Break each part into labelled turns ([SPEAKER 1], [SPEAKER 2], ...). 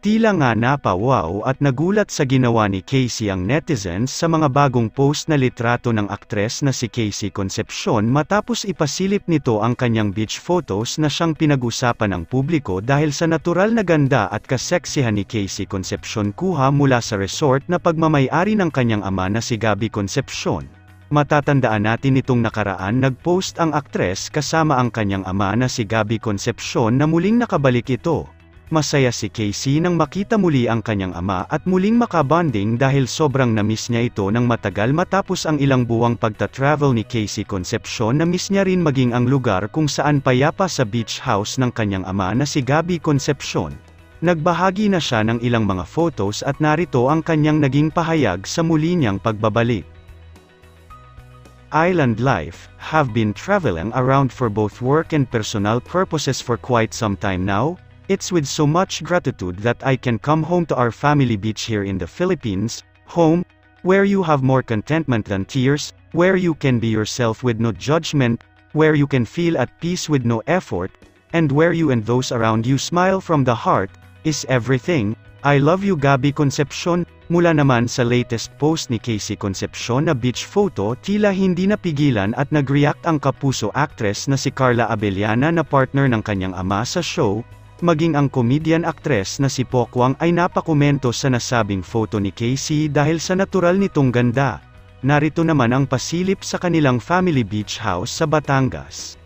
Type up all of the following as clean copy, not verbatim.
[SPEAKER 1] Tila nga napawaw at nagulat sa ginawa ni Casey ang netizens sa mga bagong post na litrato ng aktres na si Casey Concepcion matapos ipasilip nito ang kanyang beach photos na siyang pinag-usapan ng publiko dahil sa natural na ganda at kaseksihan ni Casey Concepcion kuha mula sa resort na pagmamay-ari ng kanyang ama na si Gabby Concepcion. Matatandaan natin nitong nakaraan nag-post ang aktres kasama ang kanyang ama na si Gabby Concepcion na muling nakabalik ito. Masaya si Casey nang makita muli ang kanyang ama at muling makabonding dahil sobrang na-miss niya ito ng matagal matapos ang ilang buwang pagta-travel ni Casey Concepcion. Na-miss niya rin maging ang lugar kung saan payapa sa beach house ng kanyang ama na si Gabby Concepcion. Nagbahagi na siya ng ilang mga photos at narito ang kanyang naging pahayag sa muli niyang pagbabalik. Island life, have been traveling around for both work and personal purposes for quite some time now. It's with so much gratitude that I can come home to our family beach here in the Philippines, home, where you have more contentment than tears, where you can be yourself with no judgment, where you can feel at peace with no effort, and where you and those around you smile from the heart, is everything. I love you Gabby Concepcion. Mula naman sa latest post ni Casey Concepcion na beach photo, tila hindi napigilan at nag-react ang kapuso actress na si Carla Abellana na partner ng kanyang ama sa show. Maging ang comedian actress na si Pokwang ay napakomento sa nasabing photo ni Casey dahil sa natural nitong ganda. Narito naman ang pasilip sa kanilang family beach house sa Batangas.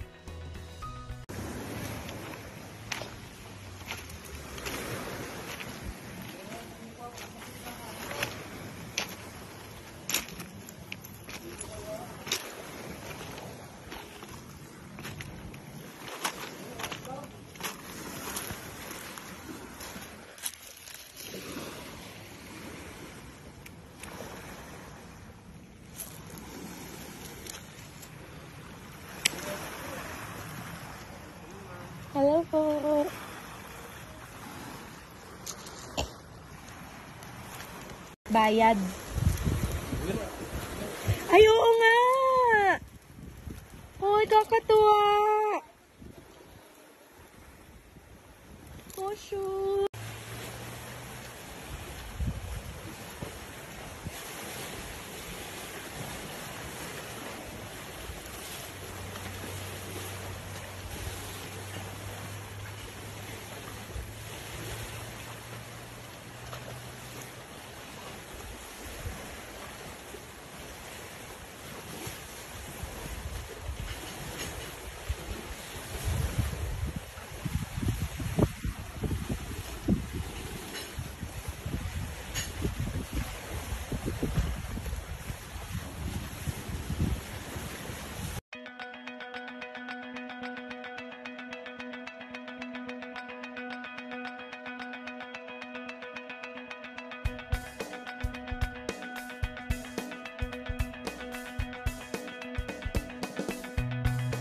[SPEAKER 2] Hello po. Bayad. Ay, oo nga! Uy, kakatuwa!